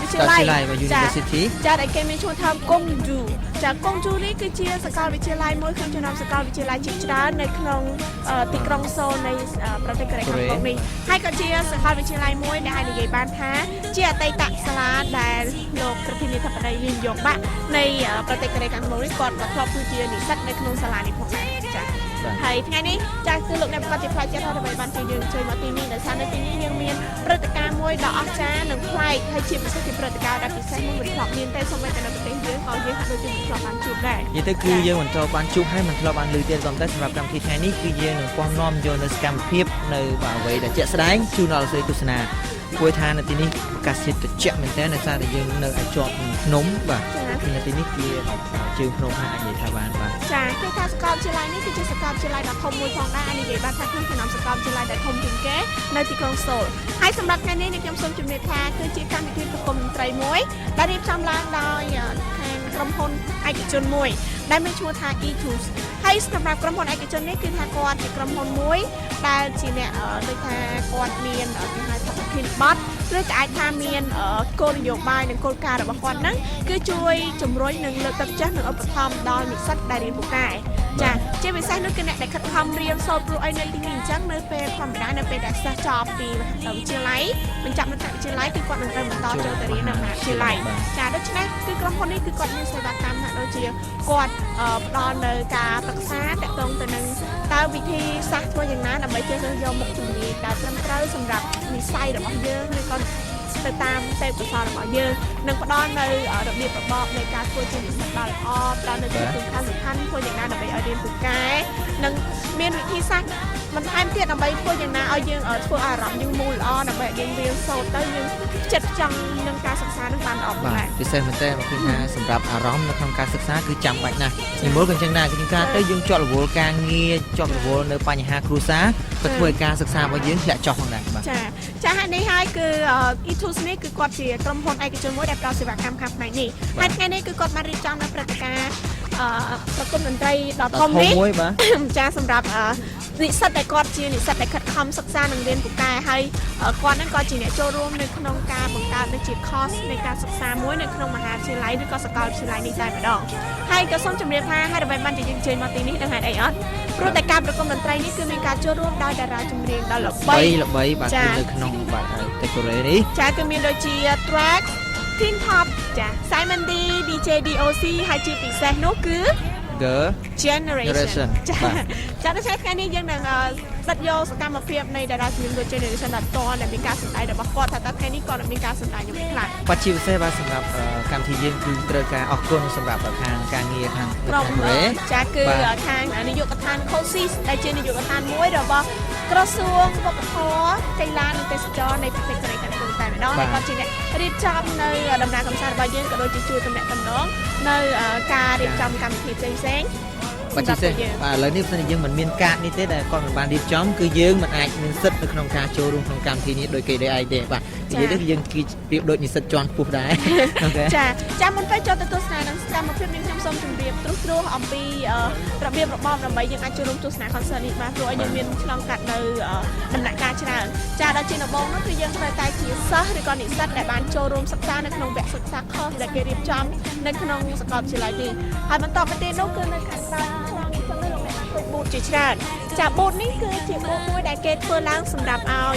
វិទ្យាល័យចាដែលគេមានឈ្មោះថាកុងជូចាកុងជូនេះគឺជាសាកលវិទ្យាល័យមួយក្នុងចំណោមសាកលវិទ្យាល័យជាច្រើននៅក្នុងទីក្រុងសូលនៃប្រទេសកូរ៉េខាងត្បូងនេះហើយក៏ជាសាកលវិទ្យាល័យមួយដែលអាចនិយាយបានថាជាអតីតសាលាដែលលោកប្រធានាធិបតីលីនយ៉ុងបាក់នៃប្រទេសកូរ៉េខាងត្បូងនេះគាត់ក៏ធ្លាប់គឺជានិស្សិតនៅក្នុងសាលានេះផងដែរចាហើយថ្ងៃនេះចាគឺលោកអ្នកប្រកាសជាផ្លាច់ចិត្តហើយបានជួយយើងជួយមកទីនេះដោយសារនៅទីនេះយើងមានព្រឹត្តិការណ៍មួយដ៏អស្ចារ្យនិងប្លែកហើយជាពិសេសជាព្រឹត្តិការណ៍ដែលពិសេសមួយមិនធ្លាប់មានទេសូម្បីតែនៅប្រទេសយើងក៏យើងហាក់ដូចជាមិនធ្លាប់បានជួបដែរនិយាយទៅគឺយើងមិនធ្លាប់បានជួបហើយមិនធ្លាប់បានឮទេប៉ុន្តែសម្រាប់កម្មវិធីថ្ងៃនេះគឺយើងនឹងពោះនាំយកនៅសកម្មភាពនៅអ្វីដែលជាក់ស្ដែងជូនដល់លោកស្រីទស្សនាគួរថានៅទីនេះអាកាសធាតុត្រជាក់មែនទែនដោយសារតែយើងនៅឯជាប់ភ្នំបាទនៅទីនេះជាជើងភ្នំហើយអាចនិយាយថាបានបាទចាគឺថាសាកលវិទ្យាល័យនេះគឺជាសាកលវិទ្យាល័យដ៏ធំមួយផងដែរអាចនិយាយបានថាក្នុងចំណោមសាកលវិទ្យាល័យដែលធំជាងគេនៅទីក្រុងសូលហើយសម្រាប់ថ្ងៃនេះខ្ញុំសូមជម្រាបថាគឺជាកម្មវិធីប្រគំតន្ត្រីមួយដែលរៀបចំឡើងដោយខាងក្រុមហ៊ុនឯកជនមួយដែលមានឈ្មោះថា E2 ហើយសម្រាប់ក្រុមហ៊ុនឯកជននេះគឺថាគាត់ជាក្រុមហ៊ុនមួយដែលជាអ្នកដូចថាគាត់មានគេហៅថាប្រធានបទឬក៏អាចថាមានគោលនយោបាយនិងគោលការណ៍របស់គាត់ហ្នឹងគឺជួយជំរុញនិងលើកទឹកចិត្តនិងឧបត្ថម្ភដល់និស្សិតដែលរៀនពូកែចាជាពិសេសនោះគឺអ្នកដែលខិតខំរៀនសូត្រព្រោះអីនៅទីនេះអញ្ចឹងនៅពេលធម្មតានៅពេលដែលសិស្សចប់ពីវិទ្យាល័យបញ្ចប់នៅថ្នាក់វិទ្យាល័យគឺគាត់នឹងត្រូវបន្តចូលទៅរៀននៅមហាវិទ្យាល័យចាដូច្នេះគឺក្រុមហ៊ុននេះគឺគាត់មានសេវាកម្មហាក់ដូចជាគាត់ផ្ដល់នៅការប្រឹក្សាទាក់ទងទៅនឹងតើវិធីសាស្ត្រធ្វើយ៉ាងណាដើម្បីជ្រើសរើសយកមុខជំនាញដែលត្រឹមត្រូវសម្រាប់និស្ស័យរបស់យើងឬក៏ទៅតាមទេពកោសល្យរបស់យើងនឹងផ្ដល់នៅរបៀបរបបនៃការធ្វើជានិស្សិតដ៏ល្អផ្ដល់នៅជំនាញសំខាន់ធ្វើយ៉ាងណាដើម្បីឲ្យរៀនពូកែនិងមានវិធីសាស្ត្របន្ថែមទៀតដើម្បីធ្វើយ៉ាងណាឲ្យយើងធ្វើអារម្មណ៍យើងមូលល្អដើម្បីឲ្យយើងរៀនសូត្រទៅយើងចិត្តចង់នឹងការសិក្សានឹងបានល្អបាទពិសេសមែនតើមកឃើញថាសម្រាប់អារម្មណ៍នៅក្នុងការសិក្សាគឺចាំបាច់ណាស់និមលក៏អញ្ចឹងដែរគឺការទៅយើងជាប់រវល់ការងារជាប់រវល់នៅបញ្ហាគ្រួសារក៏ធ្វើឲ្យការសិក្សារបស់យើងធ្លាក់ចុះផងដែរបាទចាហើយនេះហើយគឺ E2 នេះគឺគាត់ជាក្រុមហ៊ុនឯកជនមួយដែលផ្ដល់សេវាកម្មខាងផ្នែកនេះហើយថ្ងៃនេះគឺគាត់បានរៀបចំនៅព្រឹត្តិការណ៍ប្រគំតន្ត្រីដ៏ធំនេះចាសម្រាប់និស្សិតដែលគាត់ជានិស្សិតដែលខិតខំសិក្សានិងរៀនពូកែហើយគាត់នឹងក៏ជាអ្នកចូលរួមនៅក្នុងការបង្កើតនៅជា course នៃការសិក្សាមួយនៅក្នុងមហាវិទ្យាល័យឬក៏សាកលវិទ្យាល័យនេះតែម្ដងហើយក៏សូមជម្រាបថាហើយដើម្បីបានជាយើងជើញមកទីនេះដឹងហេតុអីអត់ព្រោះតែការប្រគំតន្ត្រីនេះគឺមានការចូលរួមដោយតារាចម្រៀងដ៏ល្បីបាទនៅក្នុងបាទតែកូរ៉េនេះចាគឺមានដូចជា Track Teen Pop ចា Simon D DJ DOC ហើយជាពិសេសនោះគឺ Girl Generation ចាដូច្នេះថ្ងៃនេះយើងនឹងបិទយកសកម្មភាពនៃតារាចម្រៀង Girl Generation ដល់តដែលមានការសម្ដែងរបស់គាត់ថាតើថ្ងៃនេះគាត់នឹងមានការសម្ដែងយ៉ាងម៉េចខ្លះបាទជាពិសេសបាទសម្រាប់កម្មវិធីយើងគឺត្រូវការអរគុណសម្រាប់ខាងការងារខាងក្រុមចាគឺខាងនាយកដ្ឋាន COSIS ដែលជានាយកដ្ឋានមួយរបស់ក្រសួងវប្បធម៌កីឡានិងទេសចរណ៍នៃប្រទេសកូរ៉េខាងត្បូងតែម្ដងហើយគាត់ជាអ្នករៀបចំនៅដំណើរកម្សាន្តរបស់យើងក៏ដូចជាជួយទំនាក់ទំនងនៅការរៀបចំកម្មវិធីផ្សេងបាទជាពិសេសបាទឥឡូវនេះផ្សេងយើងមិនមានកាតនេះទេដែលគាត់មិនបានរៀបចំគឺយើងមិនអាចមានសិទ្ធិនៅក្នុងការចូលរួមក្នុងកម្មវិធីនេះដោយគេដែរឯងទេបាទនិយាយទៅគឺយើងគីប្រៀបដូចនិស្សិតជាន់ខ្ពស់ដែរចាមុនពេលចូលទៅទស្សនានឹងសកម្មភាពនេះខ្ញុំសូមជម្រាបទ្រោះអំពីរបៀបរបបដើម្បីយើងអាចចូលរួមទស្សនា concert នេះបាទព្រោះឲ្យយើងមានឆ្លងកាត់នៅដំណាក់កាលច្រើនចាដល់ជាដំបូងនោះគឺយើងត្រូវតែជាសិស្សឬក៏និស្សិតដែលបានចូលរួមសិក្សានៅក្នុងវគ្គសិក្សា course ដែលគេរៀបចំនៅក្នុងសាកលវិទ្យាល័យនេះហើយបន្តទៅទៀតនោះគឺនៅខាងក្រៅបូតជាច្រើនចាបូតនេះគឺជាបូតមួយដែលគេធ្វើឡើងសម្រាប់ឲ្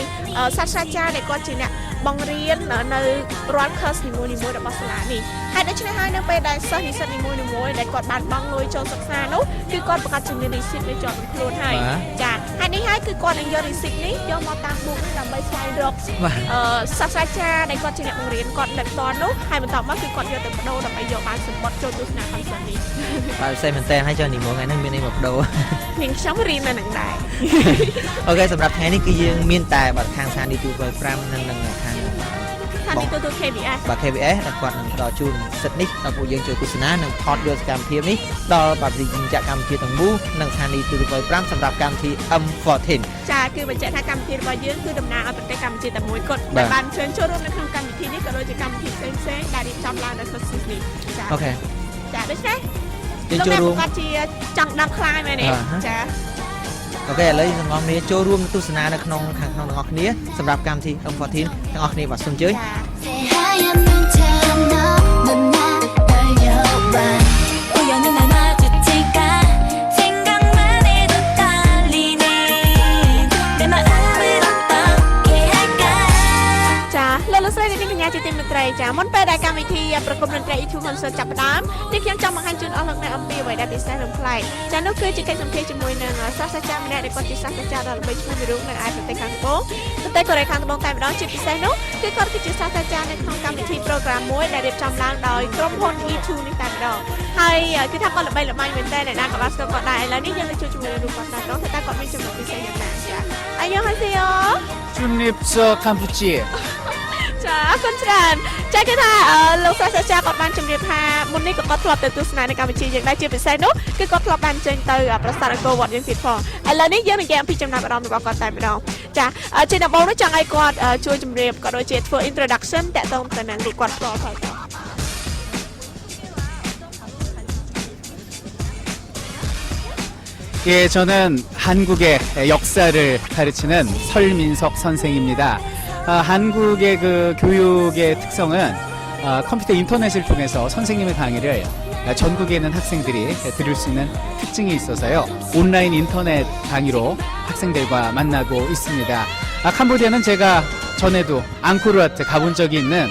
យសាស្ត្រាចារ្យដែលគាត់ជាអ្នកបង្រៀននៅរាល់ course នីមួយៗរបស់សាលានេះហើយដូច្នេះហើយនៅពេលដែលសិស្សនិស្សិតនីមួយៗដែលគាត់បានបង់លុយចូលសិក្សានោះគឺគាត់ប្រកាសជាមាន receipt នៅជាប់នឹងខ្លួនហើយចាហើយនេះហើយគឺគាត់នឹងយក receipt នេះយកមកតាម book ដើម្បីស្វែងរកសាស្ត្រាចារ្យដែលគាត់ជាអ្នកបង្រៀនគាត់នៅផ្ទាល់នោះហើយបន្តមកគឺគាត់យកទៅបដូរដើម្បីយកបានសម្បត្តិចូលទស្សនា concert នេះបាទផ្សេងមែនតើហើយចុះនីមួយថ្ងៃហ្នឹងមានអីមកបដូរនាងខ្ញុំរៀននៅនឹងដែរអូខេសម្រាប់ថ្ងៃនេះគឺយើងមានតែបាទខាងស្ថានីយ៍ទូរទស្សន៍5និងខាងស្ថានីយ៍ទូរទស្សន៍ KBS បាទ KBS ដែលគាត់នឹងផ្ដល់ជូនសិទ្ធិនេះដល់ពួកយើងជួយទស្សនានិងថតយកសកម្មភាពនេះដល់បាទវិទ្យាចាក់កម្មវិធីទាំងមូលនិងស្ថានីយ៍ទូរទស្សន៍5សម្រាប់កម្មវិធី M14 ចាគឺបញ្ជាក់ថាកម្មវិធីរបស់យើងគឺតំណាងឲ្យប្រទេសកម្ពុជាតែមួយគត់ដែលបានជើញចូលរួមនៅក្នុងកម្មវិធីនេះក៏ដូចជាកម្មវិធីផ្សេងៗដែលរៀបចំឡើងដោយ COSIS នេះចាអូខេចាដូច្នេះយើងចូលរួមគាត់ជាចង់ដឹងខ្លាយមែនទេចាអូខេឥឡូវយើងនាំគ្នាចូលរួមទស្សនានៅក្នុងខាងក្នុងទាំងអស់គ្នាសម្រាប់កម្មវិធី M14 ទាំងអស់គ្នាបាទសូមអញ្ជើញ នពេលដែលកម្មវិធីប្រគំតន្ត្រី E2 Concert ចាប់ផ្ដើមនេះខ្ញុំចង់បង្ហាញជូនអស់លោកអ្នកអំពីអ្វីដែលពិសេសនិងប្លែកចានោះគឺជាកិច្ចសម្ភាសន៍ជាមួយនឹងសាស្ត្រាចារ្យម្នាក់ដែលគាត់ជាសាស្ត្រាចារ្យដ៏ល្បីឈ្មោះមួយរូបនៅឯប្រទេសខាងត្បូងប្រទេសកូរ៉េខាងត្បូងតែម្ដងជាពិសេសនោះគឺគាត់គឺជាសាស្ត្រាចារ្យនៅក្នុងកម្មវិធី program មួយដែលរៀបចំឡើងដោយក្រុមហ៊ុន E2 នេះតែម្ដងហើយគឺថាគាត់ល្បីល្បាញមែនតើអ្នកណាក៏បានស្គាល់គាត់ដែរឥឡូវនេះយើងនឹងជួបជាមួយនឹងរូបគាត់តែម្ដងថាតើគាត់មានចំណុចពិសេសយ៉ាងណាចាអាយូហាស៊ីអូ 춤립서 캄푸치에 ចាអរគុណច្រើនចាគឺថាលោកសាស្ត្រាចារ្យគាត់បានជម្រាបថាមុននេះក៏គាត់ធ្លាប់ទៅទស្សនានៅកម្ពុជាយើងដែរជាពិសេសនោះគឺគាត់ធ្លាប់បានចេញទៅប្រាសាទអង្គរវត្តយើងទៀតផងឥឡូវនេះយើងនិយាយអំពីចំណាប់អារម្មណ៍របស់គាត់តែម្ដងចាជាដំបូងនោះចង់ឲ្យគាត់ជួយជម្រាបក៏ដូចជាធ្វើ introduction តាក់ទងទៅនឹងរូបគាត់ផ្ទាល់ផងតើ 예, 저는 한국의 역사를 가르치는 설민석 선생입니다. 한국의 그 교육의 특성은 컴퓨터 인터넷을 통해서 선생님의 강의를 전국에 있는 학생들이 들을 수 있는 특징이 있어서요. 온라인 인터넷 강의로 학생들과 만나고 있습니다. 캄보디아는 제가 전에도 앙코르와트 가본 적이 있는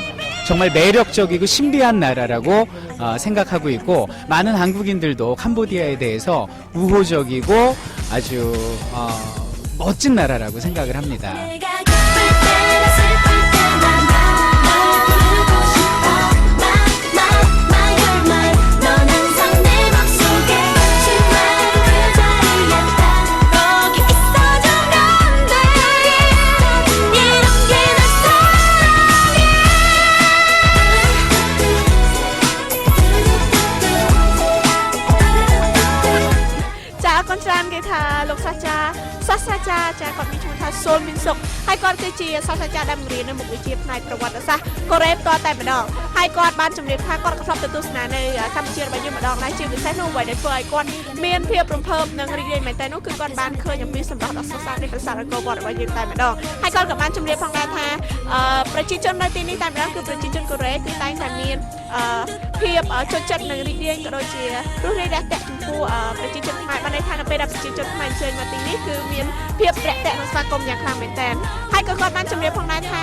정말 매력적이고 신비한 나라라고 생각하고 있고 많은 한국인들도 캄보디아에 대해서 우호적이고 아주 멋진 나라라고 생각을 합니다.លោកសាស្ត្រាចារ្យចាគាត់មានឈ្មោះថាសូលមីនសុកហើយគាត់គឺជាសាស្ត្រាចារ្យដែលបង្រៀននៅមុខវិជ្ជាផ្នែកប្រវត្តិសាស្ត្រកូរ៉េផ្ទាល់តែម្ដងហើយគាត់បានជម្រាបថាគាត់ក៏ធ្លាប់ទៅទស្សនានៅកម្ពុជារបស់យើងម្ដងដែរជាពិសេសនោះអ្វីដែលធ្វើឲ្យគាត់មានភាពរំភើបនិងរីករាយមែនតើនោះគឺគាត់បានឃើញអំពីសម្រស់ដ៏ស្រស់ស្អាតនៃប្រាសាទអង្គរវត្តរបស់យើងតែម្ដងហើយគាត់ក៏បានជម្រាបផងដែរថាប្រជាជននៅទីនេះតែម្ដងគឺប្រជាជនកូរ៉េគឺតែងតែមានភាពចូលចិត្តនិងរីករាយក៏ដូចជារស់រាយរាក់ទាក់ចំពោះប្រជាជនខ្មែរបានន័យថានៅពេលដែលប្រជាជនខ្មែរអញ្ជើញមកទីនេះគឺមានភាពរាក់ទាក់និងស្វាគមន៍យ៉ាងខ្លាំងមែនទែនហើយក៏គាត់បានជម្រាបផងដែរថា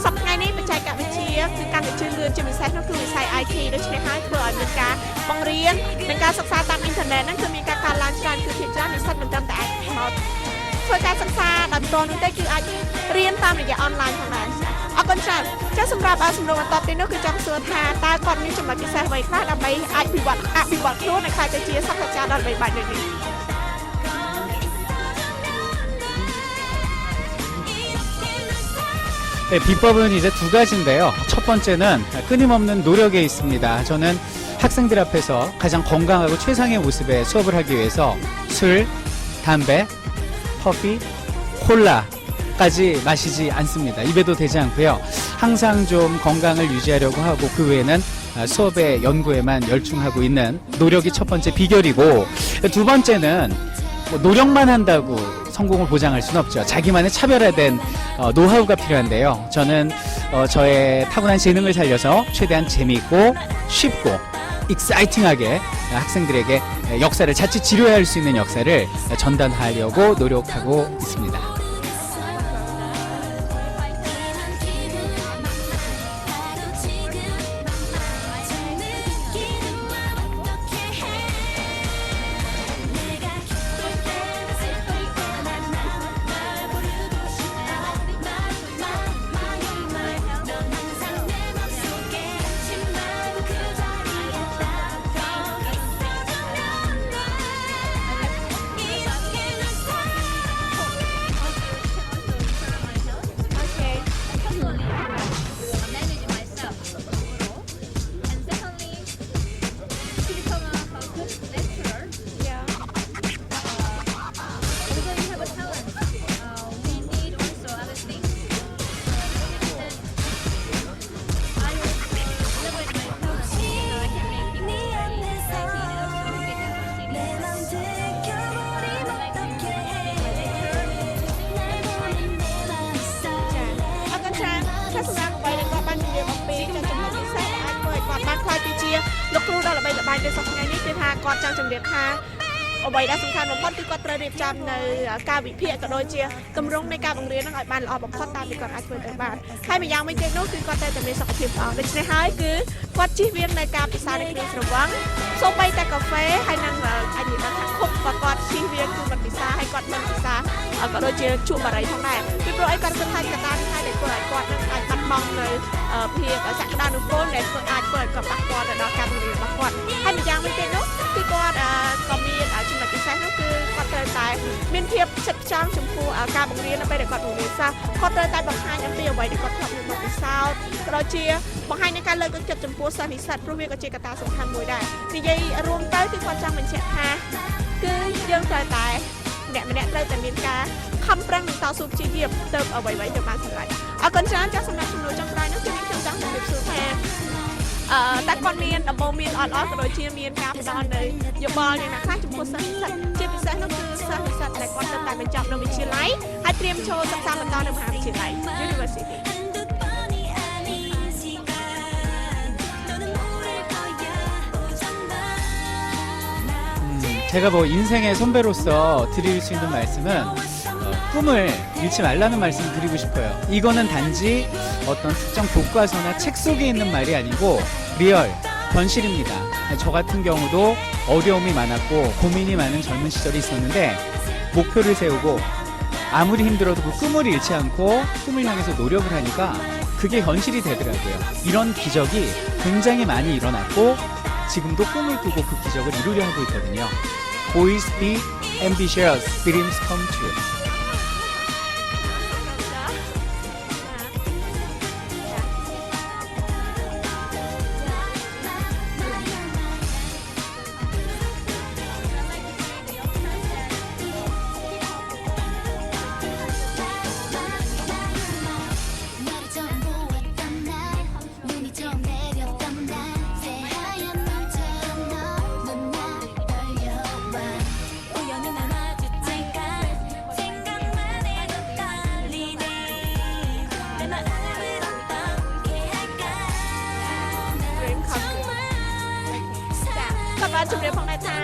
សប្តាហ៍ថ្ងៃនេះបច្ចេកវិទ្យាគឺកាន់តែជឿនលឿនជាពិសេសនោះគឺវិស័យ IT ដូច្នេះហើយធ្វើឲ្យមានការបង្រៀននិងការសិក្សាតាមអ៊ីនធឺណិតហ្នឹងគឺមានការកើនឡើងច្រើនគឺភាគច្រើននិស្សិតមិនត្រឹមតែអាចមកធ្វើការសិក្សាដោយផ្ទាល់នោះទេគឺអាចរៀនតាមរយៈអនឡាញផងដែរអរគុណច្រើនចា៎សម្រាប់សំណួរបន្តទៀតនោះគឺចង់សួរថាតើគាត់មានចំណុចពិសេសអ្វីខ្លះដើម្បីអាចអភិវឌ្ឍខ្លួននិងក្លាយទៅជាសាស្ត្រាចារ្យដ៏ល្បីល្បាញដូចនេះ 네, 비법은 이제 두 가지인데요. 첫 번째는 끊임없는 노력에 있습니다. 저는 학생들 앞에서 가장 건강하고 최상의 모습의 수업을 하기 위해서 술, 담배, 커피, 콜라까지 마시지 않습니다. 입에도 대지 않고요. 항상 좀 건강을 유지하려고 하고 그 외에는 수업에 연구에만 열중하고 있는 노력이 첫 번째 비결이고 두 번째는 뭐 노력만 한다고 성공을 보장할 수는 없죠. 자기만의 차별화된 노하우가 필요한데요. 저는 저의 타고난 재능을 살려서 최대한 재미있고 쉽고 익사이팅하게 학생들에게 역사를 자칫 지루해할 수 있는 역사를 전달하려고 노력하고 있습니다. អ្វីដែលសំខាន់បំផុតគឺគាត់ត្រូវរៀបចំនៅការវិភាគក៏ដូចជាទម្រង់នៃការបង្រៀននឹងឲ្យបានល្អបំផុតតាមដែលគាត់អាចធ្វើទៅបានហើយម្យ៉ាងវិញទៀតនោះគឺគាត់ត្រូវតែមានសុខភាពល្អដូច្នេះហើយគឺគាត់ជៀសវាងនៅការពិសានៃគ្រឿងស្រវឹងសូម្បីតែកាហ្វេហើយនឹងអាចនិយាយថាខុបគាត់ជៀសវាងគឺមិនពិសាហើយគាត់មិនពិសាក៏ដូចជាជក់បារីផងដែរពីព្រោះអីគាត់គិតថាកត្តានេះហើយដែលធ្វើឲ្យគាត់នឹងអាចបាត់បង់នៅភាពសក្តានុពលដែលធ្វើអាចធ្វើឲ្យគាត់ប៉ះពាល់ទៅដល់ការបង្រៀនរបស់គាត់ហើយម្យ៉ាងវិញទៀតនោះគឺគាត់ក៏មានចំណុចពិសេសនោះគឺគាត់ត្រូវតែមានភាពផ្ចិតផ្ចង់ចំពោះការបង្រៀននៅពេលដែលគាត់បង្រៀនសិស្សគាត់ត្រូវតែបង្ហាញអំពីអ្វីដែលគាត់ធ្លាប់មានបទពិសោធន៍ក៏ដូចជាបង្ហាញនៅការលើកទឹកចិត្តចំពោះសិស្សនិស្សិតព្រោះវាក៏ជាកត្តាសំខាន់មួយដែរនិយាយរួមទៅគឺគាត់ចង់បញ្ជាក់ថាគឺយើងត្រូវតែម្នាក់ត្រូវតែមានការខំប្រឹងនិងតស៊ូព្យាយាមទៅអ្វីៗទៅបានសម្រេចអរគុណច្រើនចាស់សម្រាប់សំណួរចុងក្រោយនោះគឺខ្ញុំចង់ជម្រាបសួរថាតែគាត់មានដំបូន្មានល្អៗក៏ដូចជាមានការផ្ដល់នៅយោបល់យ៉ាងណាខ្លះចំពោះសិស្សនិស្សិតជាពិសេសនោះគឺសិស្សនិស្សិតដែលគាត់ទៅតែបញ្ចប់នៅវិទ្យាល័យហើយត្រៀមចូលសិក្សាបន្តនៅមហាវិទ្យាល័យ University 제가 뭐 인생의 선배로서 드릴 수 있는 말씀은 꿈을 잃지 말라는 말씀 드리고 싶어요. 이거는 단지 어떤 특정 교과서나 책 속에 있는 말이 아니고 리얼, 현실입니다. 저 같은 경우도 어려움이 많았고 고민이 많은 젊은 시절이 있었는데 목표를 세우고 아무리 힘들어도 그 꿈을 잃지 않고 꿈을 향해서 노력을 하니까 그게 현실이 되더라고요. 이런 기적이 굉장히 많이 일어났고 지금도 꿈을 꾸고 그 기적을 이루려 하고 있거든요. Boys be ambitious, dreams come true.បាទជំរាបផងដែរថា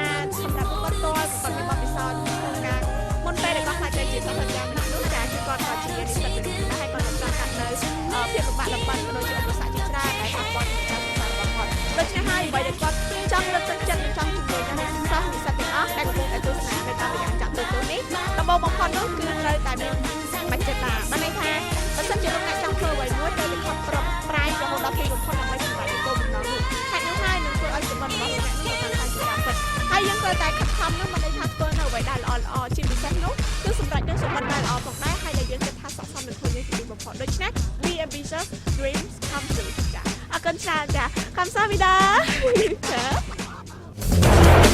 សម្រាប់គាត់ផ្ទាល់គាត់មានបទពិសោធន៍ក្នុងការមុនពេលដែលគាត់ខ្លាចទៅជាសិស្សវិទ្យាល័យនោះចាគឺគាត់ក៏ជានិស្សិតវិទ្យាល័យហើយគាត់ក៏ចង់កាត់នៅភាពលំបាកលំបិនក៏ដូចជាឧបសគ្គជាច្រើនដែលប៉ះពាល់ដល់ការសិក្សារបស់គាត់ដូច្នេះហើយអ្វីដែលគាត់ចង់លើកទឹកចិត្តនិងចង់ជំរុញដល់សិស្សនិស្សិតទាំងអស់ដែលកំពុងតែទស្សនានៅតាមរយៈចាក់ទូទៅនេះដំបូងបំផុតនោះគឺត្រូវតែមានបច្ចេកតាបានន័យថាបើសិនជាលោកអ្នកចង់ធ្វើអ្វីមួយត្រូវតែខំប្រឹងប្រែងរហូតដល់ពេលបំផុតដើម្បីសម្រេចគោលបំណងនោះហេតុនោះហើយនឹងធ្វើឲ្យសម្បត្តិរបស់លោកអ្នកនេះបានតាមជាការពិតហើយយើងត្រូវតែខិតខំនោះមិនได้ថាធ្វើនៅអ្វីដែលល្អៗជាពិសេសនោះគឺសម្រាប់នឹងសម្បត្តិដែលល្អផងដែរហើយដែលយើងគិតថាស័ក្តិសមនឹងធ្វើនេះទីបំផុតដូច្នេះ be ambitious dreams come true ចាអរគុណច្រើនចាខំសាវីដាចា